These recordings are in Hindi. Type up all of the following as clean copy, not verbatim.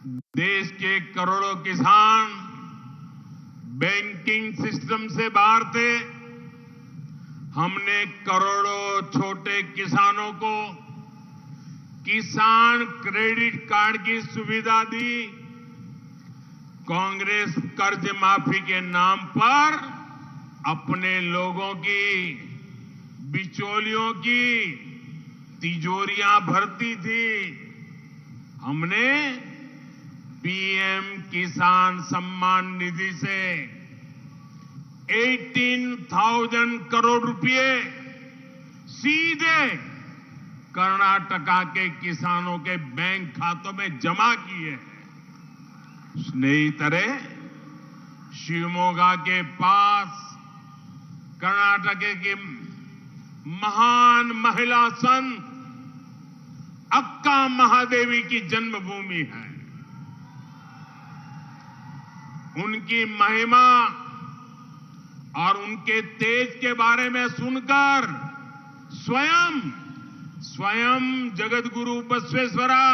देश के करोड़ों किसान बैंकिंग सिस्टम से बाहर थे। हमने करोड़ों छोटे किसानों को किसान क्रेडिट कार्ड की सुविधा दी। कांग्रेस कर्ज माफी के नाम पर अपने लोगों की, बिचौलियों की तिजोरियां भरती थी। हमने पीएम किसान सम्मान निधि से 18,000 करोड़ रुपए सीधे कर्नाटका के किसानों के बैंक खातों में जमा किए हैं। स्नेहितरे, शिवमोगा के पास कर्नाटक की महान महिला संत अक्का महादेवी की जन्मभूमि है। उनकी महिमा और उनके तेज के बारे में सुनकर स्वयं जगतगुरु बसवेश्वरा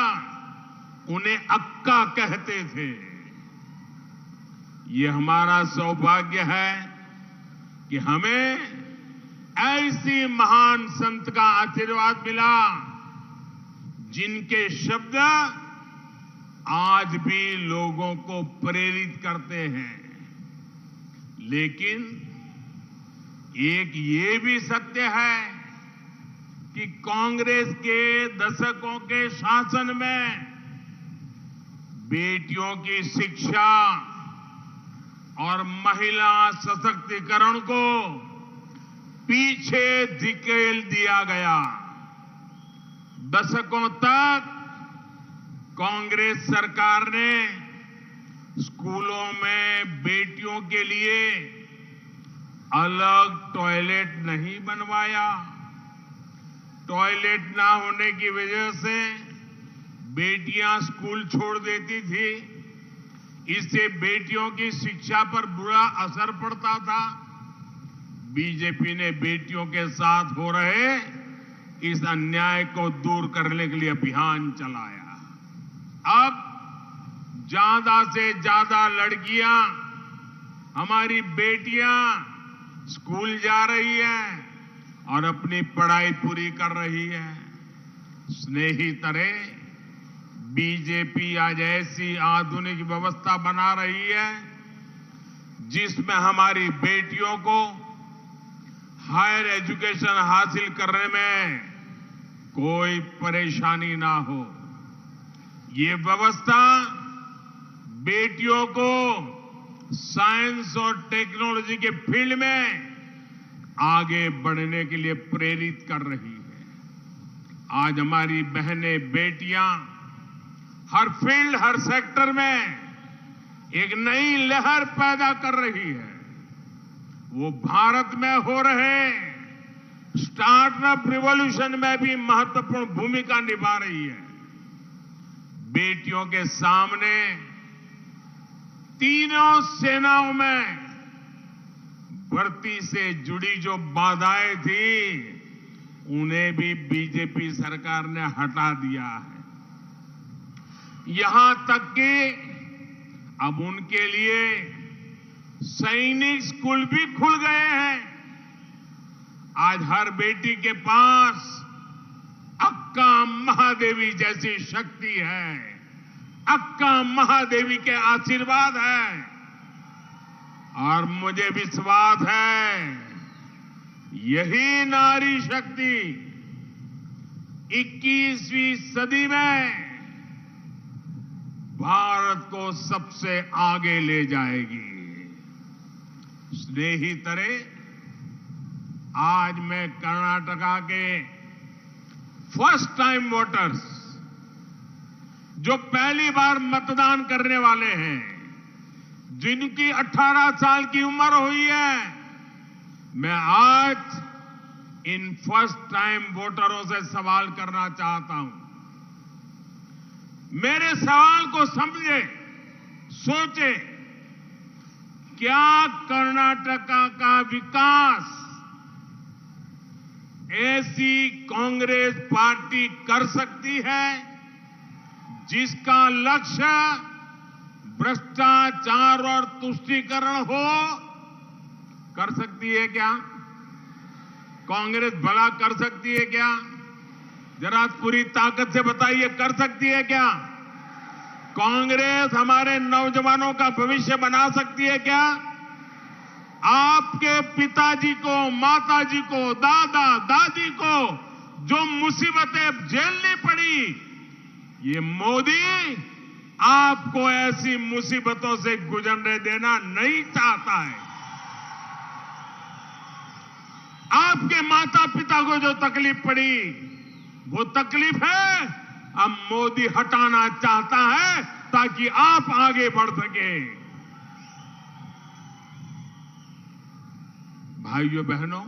उन्हें अक्का कहते थे। ये हमारा सौभाग्य है कि हमें ऐसी महान संत का आशीर्वाद मिला जिनके शब्द आज भी लोगों को प्रेरित करते हैं। लेकिन एक ये भी सत्य है कि कांग्रेस के दशकों के शासन में बेटियों की शिक्षा और महिला सशक्तिकरण को पीछे धकेल दिया गया। दशकों तक कांग्रेस सरकार ने स्कूलों में बेटियों के लिए अलग टॉयलेट नहीं बनवाया। टॉयलेट ना होने की वजह से बेटियां स्कूल छोड़ देती थी। इससे बेटियों की शिक्षा पर बुरा असर पड़ता था। बीजेपी ने बेटियों के साथ हो रहे इस अन्याय को दूर करने के लिए अभियान चलाया। अब ज्यादा से ज्यादा लड़कियां, हमारी बेटियां स्कूल जा रही हैं और अपनी पढ़ाई पूरी कर रही है। स्नेहितरे, बीजेपी आज ऐसी आधुनिक व्यवस्था बना रही है जिसमें हमारी बेटियों को हायर एजुकेशन हासिल करने में कोई परेशानी ना हो। ये व्यवस्था बेटियों को साइंस और टेक्नोलॉजी के फील्ड में आगे बढ़ने के लिए प्रेरित कर रही है। आज हमारी बहनें, बेटियां हर फील्ड, हर सेक्टर में एक नई लहर पैदा कर रही है। वो भारत में हो रहे स्टार्टअप रिवॉल्यूशन में भी महत्वपूर्ण भूमिका निभा रही है। बेटियों के सामने तीनों सेनाओं में भर्ती से जुड़ी जो बाधाएं थी, उन्हें भी बीजेपी सरकार ने हटा दिया है। यहां तक कि अब उनके लिए सैनिक स्कूल भी खुल गए हैं। आज हर बेटी के पास अक्का महादेवी जैसी शक्ति है। अक्का महादेवी के आशीर्वाद है और मुझे विश्वास है यही नारी शक्ति 21वीं सदी में भारत को सबसे आगे ले जाएगी। स्नेहितरे, आज मैं कर्नाटका के फर्स्ट टाइम वोटर्स, जो पहली बार मतदान करने वाले हैं, जिनकी 18 साल की उम्र हुई है, मैं आज इन फर्स्ट टाइम वोटरों से सवाल करना चाहता हूं। मेरे सवाल को समझे, सोचे, क्या कर्नाटका का विकास ऐसी कांग्रेस पार्टी कर सकती है जिसका लक्ष्य भ्रष्टाचार और तुष्टीकरण हो, कर सकती है क्या? कांग्रेस भला कर सकती है क्या? जरा पूरी ताकत से बताइए, कर सकती है क्या? कांग्रेस हमारे नौजवानों का भविष्य बना सकती है क्या? आपके पिताजी को, माताजी को, दादा दादी को जो मुसीबतें झेलनी पड़ी, ये मोदी आपको ऐसी मुसीबतों से गुजरने देना नहीं चाहता है। आपके माता पिता को जो तकलीफ पड़ी, वो तकलीफ है अब मोदी हटाना चाहता है ताकि आप आगे बढ़ सके। भाइयों बहनों,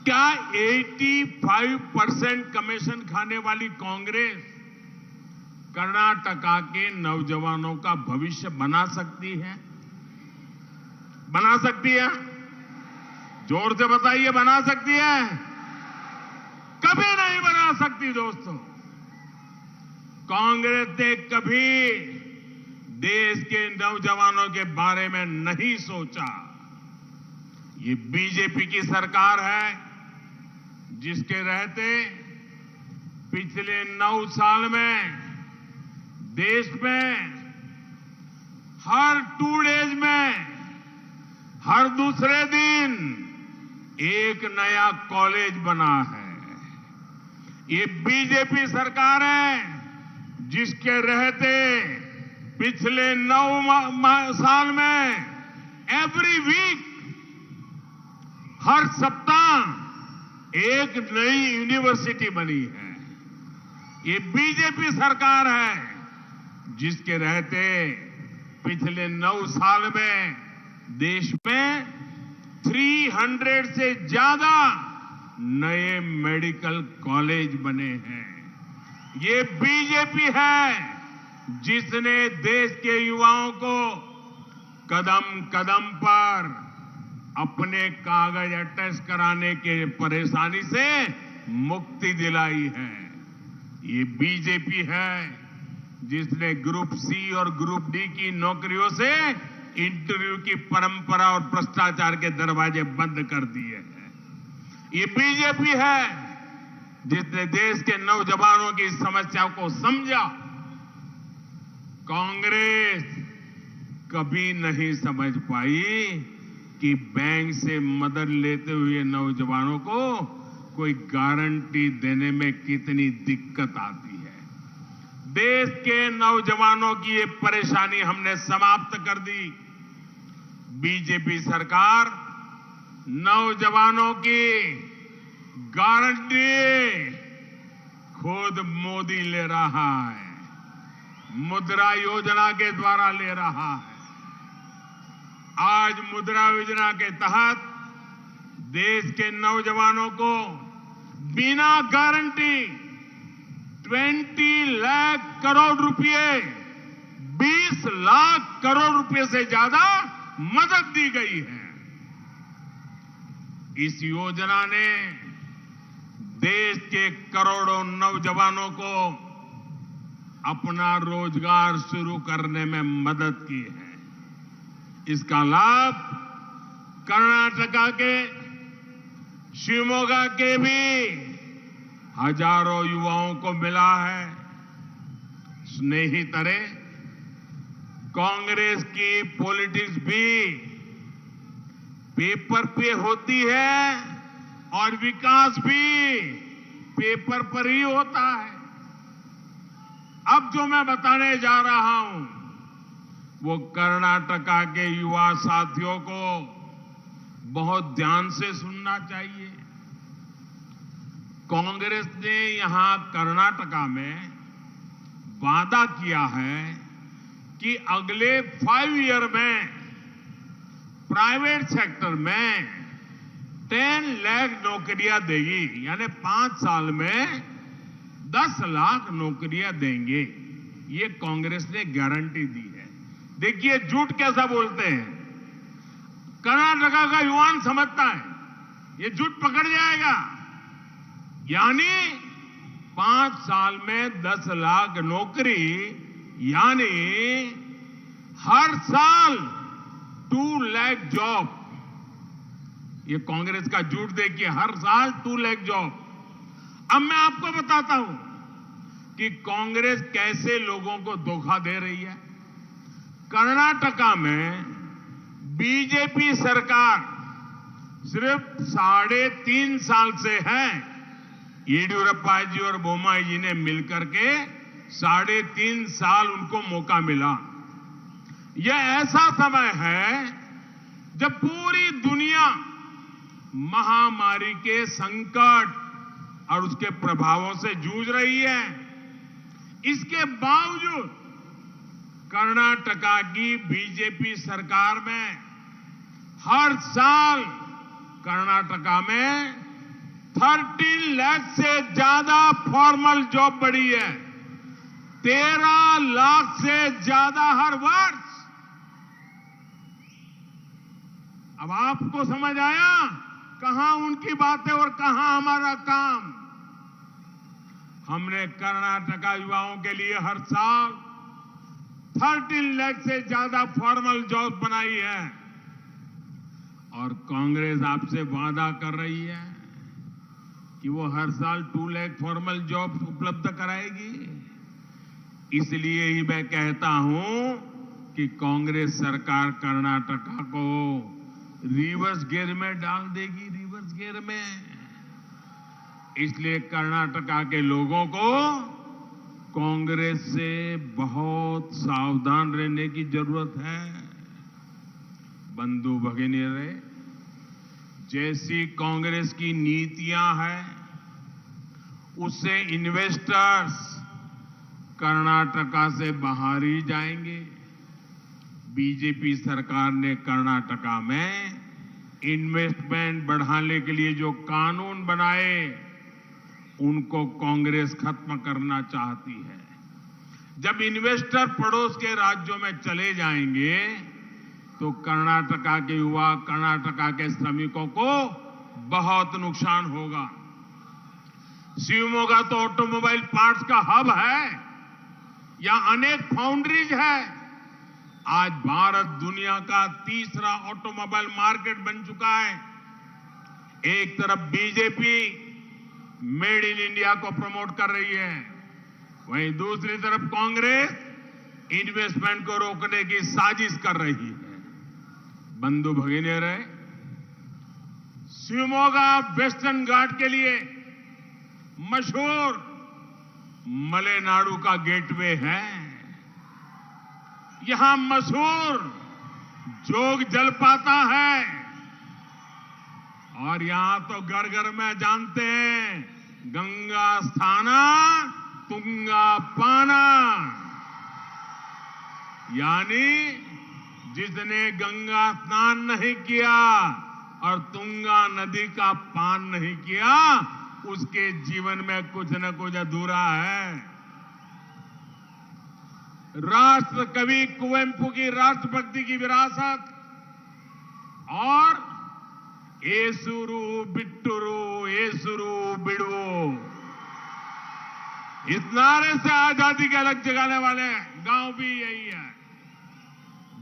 क्या 85% कमीशन खाने वाली कांग्रेस कर्नाटका के नौजवानों का भविष्य बना सकती है? बना सकती है? जोर से बताइए, बना सकती है? कभी नहीं बना सकती दोस्तों। कांग्रेस ने कभी देश के नौजवानों के बारे में नहीं सोचा। ये बीजेपी की सरकार है जिसके रहते पिछले 9 साल में देश में हर 2 डेज में, हर दूसरे दिन एक नया कॉलेज बना है। ये बीजेपी सरकार है जिसके रहते पिछले 9 साल में एवरी वीक, हर सप्ताह एक नई यूनिवर्सिटी बनी है। ये बीजेपी सरकार है जिसके रहते पिछले 9 साल में देश में 300 से ज्यादा नए मेडिकल कॉलेज बने हैं। ये बीजेपी है जिसने देश के युवाओं को कदम कदम पर अपने कागज अटेस्ट कराने के परेशानी से मुक्ति दिलाई है। ये बीजेपी है जिसने ग्रुप सी और ग्रुप डी की नौकरियों से इंटरव्यू की परंपरा और भ्रष्टाचार के दरवाजे बंद कर दिए हैं। ये बीजेपी है जिसने देश के नौजवानों की समस्याओं को समझा। कांग्रेस कभी नहीं समझ पाई कि बैंक से मदद लेते हुए नौजवानों को कोई गारंटी देने में कितनी दिक्कत आती है। देश के नौजवानों की ये परेशानी हमने समाप्त कर दी। बीजेपी सरकार नौजवानों की गारंटी खुद मोदी ले रहा है, मुद्रा योजना के द्वारा ले रहा है। आज मुद्रा योजना के तहत देश के नौजवानों को बिना गारंटी 20 लाख करोड़ रुपए, 20 लाख करोड़ रुपए से ज्यादा मदद दी गई है। इस योजना ने देश के करोड़ों नौजवानों को अपना रोजगार शुरू करने में मदद की है। इसका लाभ कर्नाटका के शिवमोगा के भी हजारों युवाओं को मिला है। स्नेहितरे, कांग्रेस की पॉलिटिक्स भी पेपर पे होती है और विकास भी पेपर पर ही होता है। अब जो मैं बताने जा रहा हूं वो कर्नाटका के युवा साथियों को बहुत ध्यान से सुनना चाहिए। कांग्रेस ने यहां कर्नाटका में वादा किया है कि अगले 5 ईयर में प्राइवेट सेक्टर में 10 लाख नौकरियां देगी, यानी 5 साल में 10 लाख नौकरियां देंगे। ये कांग्रेस ने गारंटी दी है। देखिए झूठ कैसा बोलते हैं। कर्नाटका का युवान समझता है ये झूठ पकड़ जाएगा, यानी 5 साल में 10 लाख नौकरी, यानी हर साल 2 लाख जॉब। ये कांग्रेस का झूठ देखिए, हर साल 2 लाख जॉब। अब मैं आपको बताता हूं कि कांग्रेस कैसे लोगों को धोखा दे रही है। कर्नाटका में बीजेपी सरकार सिर्फ 3.5 साल से है। येडियुरप्पा जी और बोम्माई जी ने मिलकर के 3.5 साल उनको मौका मिला। यह ऐसा समय है जब पूरी दुनिया महामारी के संकट और उसके प्रभावों से जूझ रही है। इसके बावजूद कर्नाटका की बीजेपी सरकार में हर साल कर्नाटका में 13 लाख से ज्यादा फॉर्मल जॉब बढ़ी है। 13 लाख से ज्यादा हर वर्ष। अब आपको समझ आया कहां उनकी बातें और कहां हमारा काम। हमने कर्नाटका युवाओं के लिए हर साल 13 लाख से ज्यादा फॉर्मल जॉब बनाई है। और कांग्रेस आपसे वादा कर रही है कि वो हर साल 2 लाख फॉर्मल जॉब उपलब्ध कराएगी। इसलिए ही मैं कहता हूं कि कांग्रेस सरकार कर्नाटका को रिवर्स गियर में डाल देगी, रिवर्स गियर में। इसलिए कर्नाटका के लोगों को कांग्रेस से बहुत सावधान रहने की जरूरत है। बंधु भगिनीरे, जैसी कांग्रेस की नीतियां हैं उससे इन्वेस्टर्स कर्नाटका से बाहर ही जाएंगे। बीजेपी सरकार ने कर्नाटका में इन्वेस्टमेंट बढ़ाने के लिए जो कानून बनाए उनको कांग्रेस खत्म करना चाहती है। जब इन्वेस्टर पड़ोस के राज्यों में चले जाएंगे तो कर्नाटका के युवा, कर्नाटका के श्रमिकों को बहुत नुकसान होगा। शिवमोगा तो ऑटोमोबाइल पार्ट्स का हब है, यहां अनेक फाउंड्रीज है। आज भारत दुनिया का तीसरा ऑटोमोबाइल मार्केट बन चुका है। एक तरफ बीजेपी मेड इन इंडिया को प्रमोट कर रही है, वहीं दूसरी तरफ कांग्रेस इन्वेस्टमेंट को रोकने की साजिश कर रही है। बंधु भगिनीरे, शिवमोगा वेस्टर्न घाट के लिए मशहूर मलेनाडु का गेटवे है। यहां मशहूर जोग जलपाता है और यहां तो घर घर में जानते हैं गंगा स्थाना तुंगा पाना, यानी जिसने गंगा स्नान नहीं किया और तुंगा नदी का पान नहीं किया उसके जीवन में कुछ न कुछ अधूरा है। राष्ट्र कवि कुवेंपु की राष्ट्रभक्ति की विरासत और एसुरु बिट्टुरु एसुरु बिड़वो, इस नारे से आजादी के अलग जगाने वाले गांव भी यही है।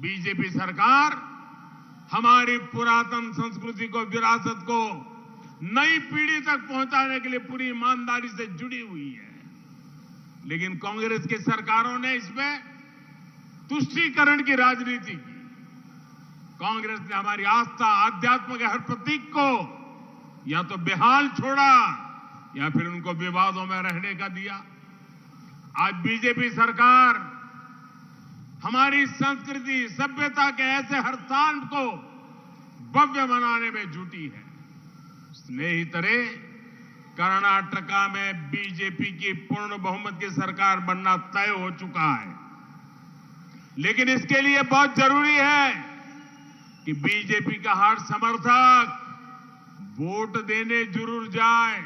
बीजेपी सरकार हमारी पुरातन संस्कृति को, विरासत को नई पीढ़ी तक पहुंचाने के लिए पूरी ईमानदारी से जुड़ी हुई है। लेकिन कांग्रेस की सरकारों ने इसमें तुष्टीकरण की राजनीति की। कांग्रेस ने हमारी आस्था, आध्यात्म के हर प्रतीक को या तो बेहाल छोड़ा या फिर उनको विवादों में रहने का दिया। आज बीजेपी सरकार हमारी संस्कृति, सभ्यता के ऐसे हर स्थान को भव्य बनाने में जुटी है। स्नेहितरे, कर्नाटका में बीजेपी की पूर्ण बहुमत की सरकार बनना तय हो चुका है, लेकिन इसके लिए बहुत जरूरी है कि बीजेपी का हर समर्थक वोट देने जरूर जाए।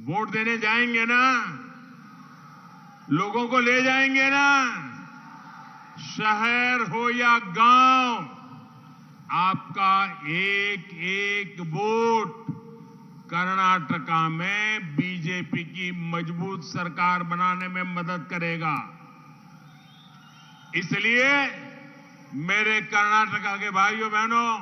वोट देने जाएंगे ना, लोगों को ले जाएंगे ना। शहर हो या गांव, आपका एक एक वोट कर्नाटका में बीजेपी की मजबूत सरकार बनाने में मदद करेगा। इसलिए मेरे कर्नाटका के भाइयों बहनों,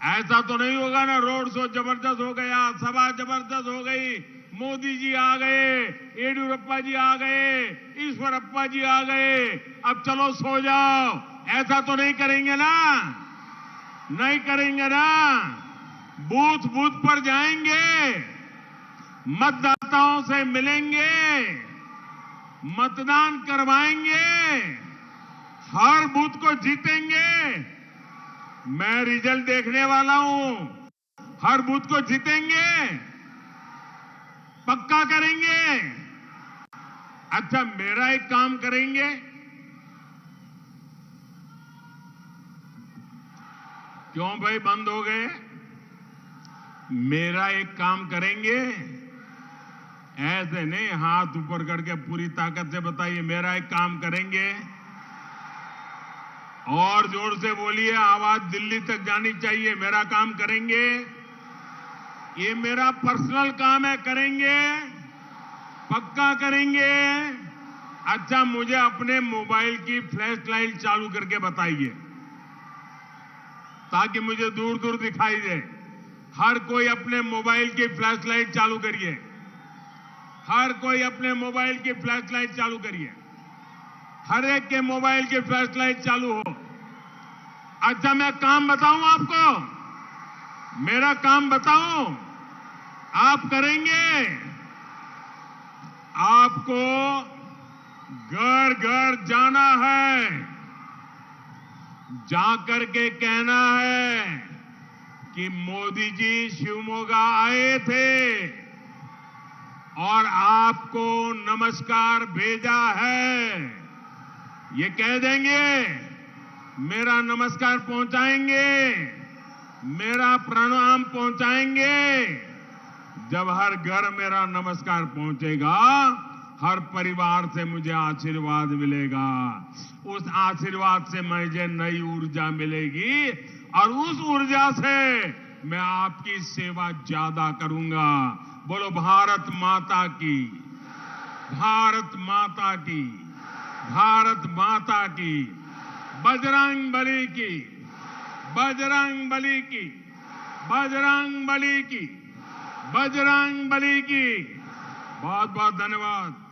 ऐसा तो नहीं होगा ना रोड शो जबरदस्त हो गया, सभा जबरदस्त हो गई, मोदी जी आ गए, येडियुरप्पा जी आ गए, ईश्वरप्पा जी आ गए, अब चलो सो जाओ, ऐसा तो नहीं करेंगे ना? नहीं करेंगे ना? बूथ बूथ पर जाएंगे, मतदाताओं से मिलेंगे, मतदान करवाएंगे, हर बूथ को जीतेंगे। मैं रिजल्ट देखने वाला हूं, हर बूथ को जीतेंगे, पक्का करेंगे। अच्छा, मेरा एक काम करेंगे, क्यों भाई बंद हो गए? मेरा एक काम करेंगे, ऐसे नहीं हाथ ऊपर करके पूरी ताकत से बताइए, मेरा एक काम करेंगे। और जोर से बोलिए, आवाज दिल्ली तक जानी चाहिए, मेरा काम करेंगे। ये मेरा पर्सनल काम है, करेंगे, पक्का करेंगे। अच्छा, मुझे अपने मोबाइल की फ्लैश लाइट चालू करके बताइए, ताकि मुझे दूर दूर दिखाई दे। हर कोई अपने मोबाइल की फ्लैश लाइट चालू करिए, हर कोई अपने मोबाइल की फ्लैश लाइट चालू करिए, हर एक के मोबाइल की फ्लैश लाइट चालू हो। अच्छा, मैं काम बताऊं आपको, मेरा काम बताऊं, आप करेंगे। आपको घर घर जाना है, जाकर के कहना है कि मोदी जी शिवमोगा आए थे और आपको नमस्कार भेजा है, ये कह देंगे, मेरा नमस्कार पहुंचाएंगे, मेरा प्रणाम पहुंचाएंगे। जब हर घर मेरा नमस्कार पहुंचेगा, हर परिवार से मुझे आशीर्वाद मिलेगा, उस आशीर्वाद से मुझे नई ऊर्जा मिलेगी और उस ऊर्जा से मैं आपकी सेवा ज्यादा करूंगा। बोलो भारत माता की, भारत माता की, भारत माता की, बजरंग बली की, बजरंग बली की, बजरंग बली की, बजरंग बली की। बहुत बहुत धन्यवाद।